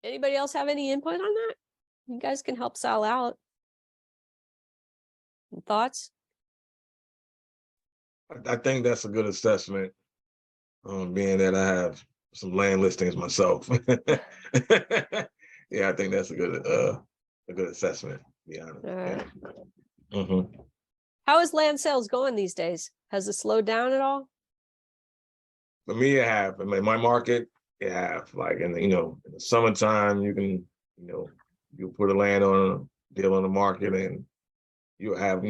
Anybody else have any input on that? You guys can help Sal out. Thoughts? I think that's a good assessment, being that I have some land listings myself. Yeah, I think that's a good assessment, to be honest. All right. Yeah. Mhm. How is land sales going these days? Has it slowed down at all? For me, it have. I mean, my market, it have. Like in the summertime, you can, you put a land on a deal on the market, and you'll have,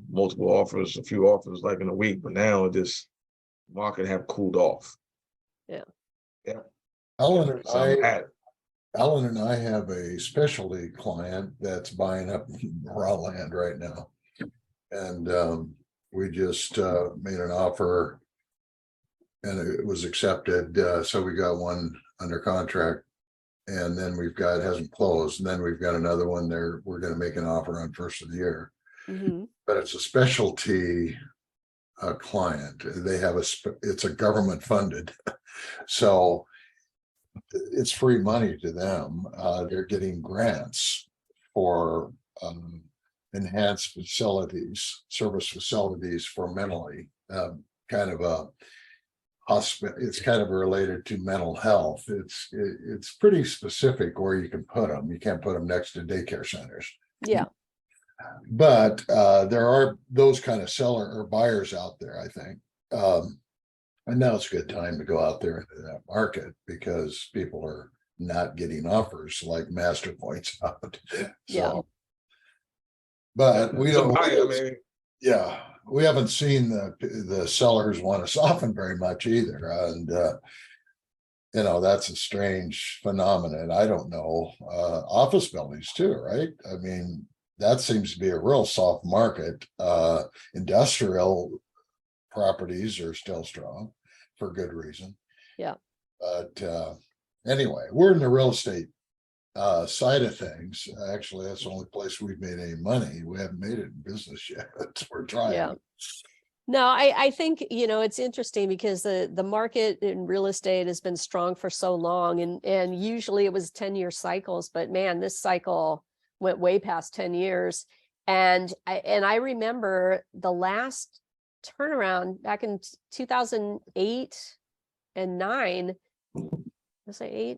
multiple offers, a few offers like in a week. But now this market have cooled off. Yeah. Yeah. Ellen and So I'm at Alan and I have a specialty client that's buying up raw land right now. And we just made an offer and it was accepted. So we got one under contract, and then we've got, it hasn't closed. And then we've got another one there. We're going to make an offer on first of the year. Mm-hmm. But it's a specialty client. They have it's a government funded. So it's free money to them. They're getting grants for enhanced facilities, service facilities for mentally, kind of a hospital. It's kind of related to mental health. It's pretty specific where you can put them. You can't put them next to daycare centers. Yeah. But there are those kind of seller or buyers out there, I think. And now it's a good time to go out there into that market because people are not getting offers, like Master points out. So, Yeah. but we don't. yeah, we haven't seen the sellers want to soften very much either, and that's a strange phenomenon. I don't know. Office buildings too, right? I mean, that seems to be a real soft market. Industrial properties are still strong for good reason. Yeah. But anyway, we're in the real estate side of things. Actually, that's the only place we've made any money. We haven't made it in business yet. We're trying. Yeah. No, I think, it's interesting because the market in real estate has been strong for so long, and usually it was 10-year cycles, but man, this cycle went way past 10 years. And I remember the last turnaround back in 2008 and 9. Was I 8?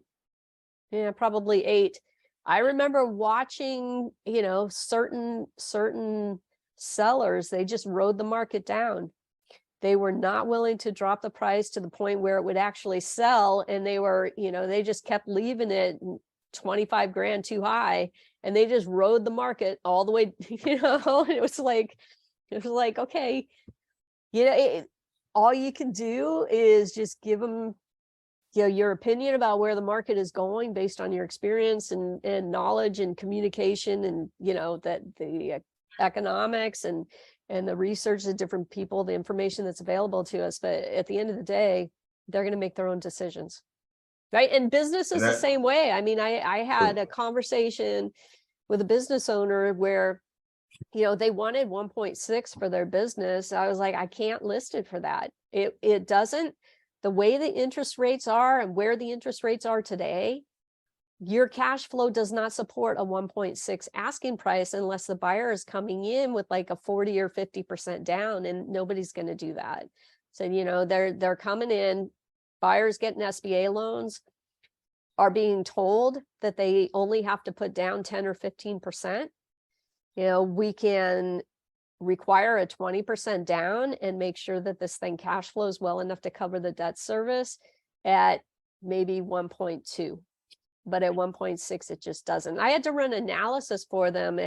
Yeah, probably 8. I remember watching, certain sellers, they just rode the market down. They were not willing to drop the price to the point where it would actually sell. And they were, they just kept leaving it 25 grand too high. And they just rode the market all the way, it was like, okay, all you can do is just give them, your opinion about where the market is going based on your experience and knowledge and communication, and, that the economics and the research of different people, the information that's available to us. But at the end of the day, they're going to make their own decisions. Right. And business is the same way. I mean, I had a conversation with a business owner where, they wanted 1.6 for their business. I was like, I can't list it for that. It doesn't, the way the interest rates are and where the interest rates are today, your cash flow does not support a 1.6 asking price unless the buyer is coming in with like a 40 or 50% down, and nobody's going to do that. So, they're coming in, buyers getting SBA loans are being told that they only have to put down 10 or 15%. We can require a 20% down and make sure that this thing cash flows well enough to cover the debt service at maybe 1.2. But at 1.6, it just doesn't. I had to run analysis for them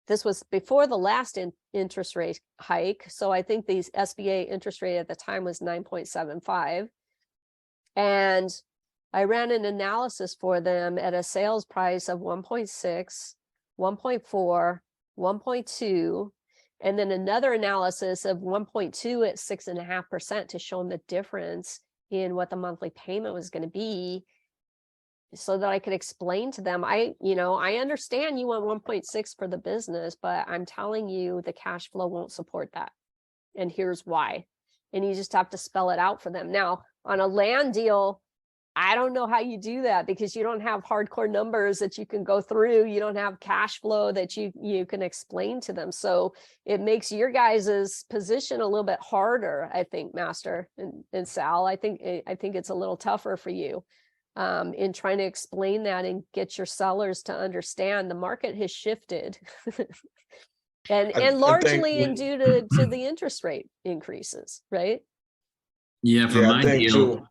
this was before the last interest rate hike. So I think the SBA interest rate at the time was 9.75. And I ran an analysis for them at a sales price of 1.6, 1.4, 1.2, and then another analysis of 1.2 at 6.5% to show them the difference in what the monthly payment was going to be, so that I could explain to them, I understand you want 1.6 for the business, but I'm telling you the cash flow won't support that. And here's why. And you just have to spell it out for them. Now, on a land deal, I don't know how you do that because you don't have hardcore numbers that you can go through. You don't have cash flow that you can explain to them. So it makes your guys' position a little bit harder, I think, Master and Sal. I think it's a little tougher for you in trying to explain that and get your sellers to understand the market has shifted. and I largely think, due to the interest rate increases, right? Yeah, for yeah, I my think deal, too,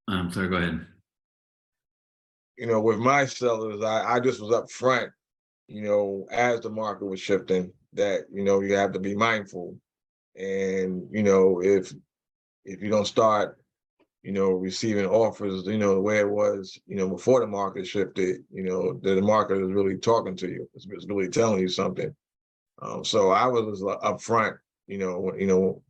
I'm sorry, go ahead. you know, with my sellers, I just was up front, you know, as the market was shifting, that, you know, you have to be mindful. And, you know, if you don't start, you know, receiving offers, you know, the way it was, you know, before the market shifted, you know, the market is really talking to you. It's really telling you something. So I was up front, you know,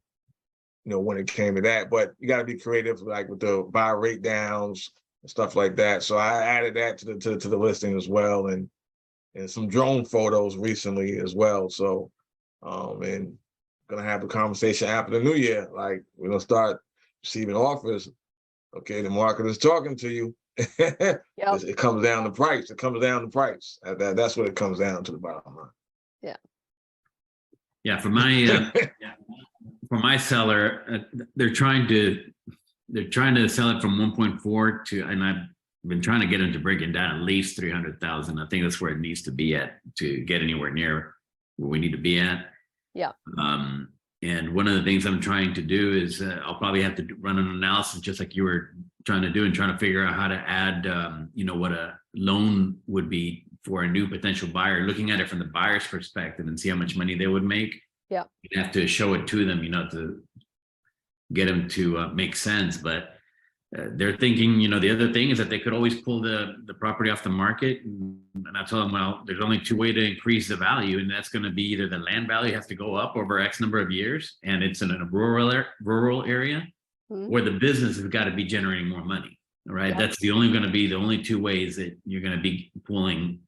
when it came to that, but you got to be creative, like with the buy rate downs and stuff like that. So I added that to the listing as well, and some drone photos recently as well. So, and gonna have a conversation after the new year. Like we're gonna start receiving offers. Okay, the market is talking to you. Yep. It comes down to price. It comes down to price. That's what it comes down to, the bottom line. Yeah. Yeah, for my seller, they're trying to sell it from 1.4 to, and I've been trying to get them to break it down at least 300,000. I think that's where it needs to be at to get anywhere near where we need to be at. Yeah. And one of the things I'm trying to do is I'll probably have to run an analysis just like you were trying to do, and trying to figure out how to add, you know, what a loan would be for a new potential buyer, looking at it from the buyer's perspective and see how much money they would make. Yeah. You have to show it to them, you know, to get them to make sense. But they're thinking, you know, the other thing is that they could always pull the property off the market. And I told them, well, there's only two ways to increase the value, and that's going to be either the land value has to go up over X number of years, and it's in a rural area, Mhm. or the business has got to be generating more money. Right? Yep. That's the only two ways that you're going to be pulling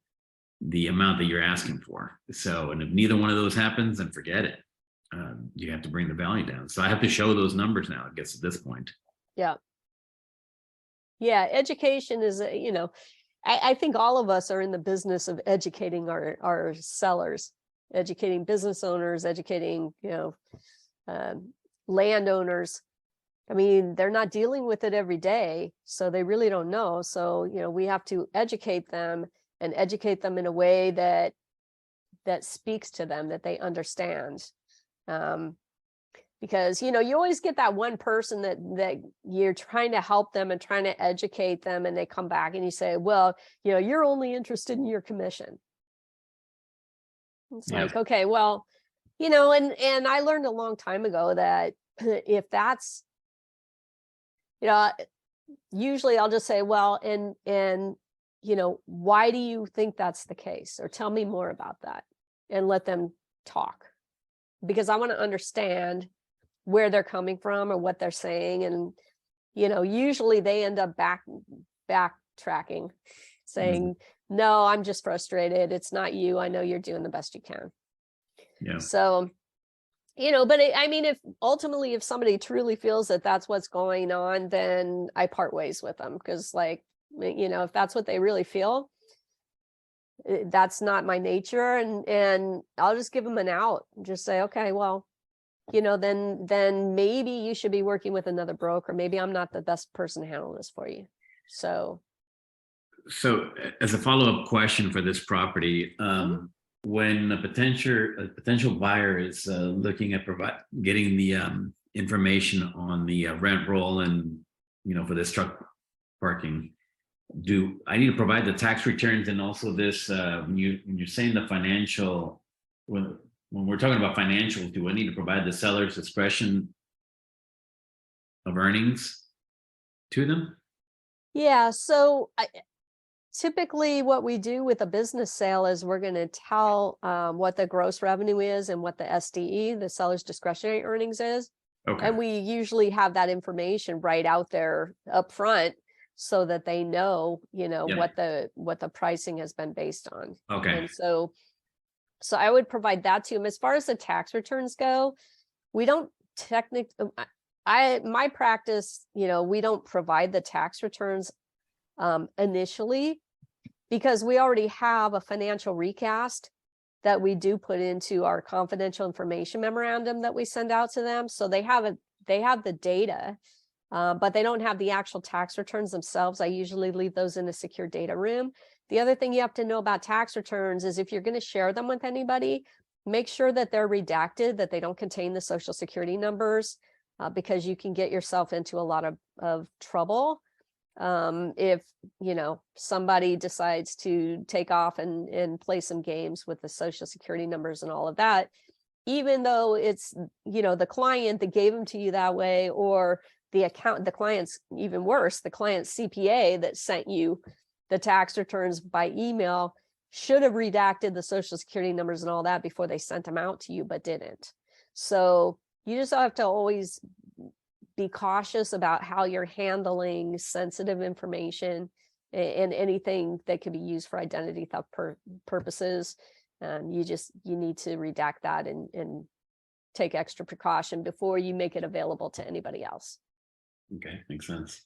the amount that you're asking for. So, and if neither one of those happens, then forget it. You have to bring the value down. So I have to show those numbers now, I guess, at this point. Yeah. Yeah. Education is, you know, I think all of us are in the business of educating our sellers, educating business owners, educating, you know, landowners. I mean, they're not dealing with it every day, so they really don't know. So, you know, we have to educate them, and educate them in a way that speaks to them, that they understand. Because, you know, you always get that one person that you're trying to help them and trying to educate them, and they come back and you say, well, you know, you're only interested in your commission. It's Yeah. like, okay, well, you know, and I learned a long time ago that if that's, you know, usually I'll just say, well, and you know, why do you think that's the case? Or tell me more about that, and let them talk, because I want to understand where they're coming from or what they're saying. And, you know, usually they end up backtracking, saying, no, I'm just frustrated. It's not you. I know you're doing the best you can. Yeah. So, you know, but I mean, if ultimately, if somebody truly feels that that's what's going on, then I part ways with them, because, like, you know, if that's what they really feel, that's not my nature, and I'll just give them an out and just say, okay, well, you know, then maybe you should be working with another broker. Maybe I'm not the best person to handle this for you. So as a follow-up question for this property, when a potential buyer is looking at getting the information on the rent roll, and, you know, for this truck parking, do I need to provide the tax returns? And also this, when you're saying the financial, when we're talking about financials, do I need to provide the seller's expression of earnings to them? yeah, so typically what we do with a business sale is we're going to tell what the gross revenue is and what the SDE, the seller's discretionary earnings, is. Okay. And we usually have that information right out there up front, so that they know, you know, Yep. what the pricing has been based on. Okay. And so I would provide that to them. As far as the tax returns go, we don't my practice, we don't provide the tax returns initially, because we already have a financial recast that we do put into our confidential information memorandum that we send out to them. So they have the data, but they don't have the actual tax returns themselves. I usually leave those in a secure data room. The other thing you have to know about tax returns is if you're going to share them with anybody, make sure that they're redacted, that they don't contain the social security numbers, because you can get yourself into a lot of trouble if somebody decides to take off and play some games with the social security numbers and all of that, even though it's the client that gave them to you that way, or the client's even worse, the client's CPA that sent you the tax returns by email should have redacted the social security numbers and all that before they sent them out to you, but didn't. So you just have to always be cautious about how you're handling sensitive information and anything that could be used for identity theft purposes. You need to redact that and take extra precaution before you make it available to anybody else. Okay, makes sense.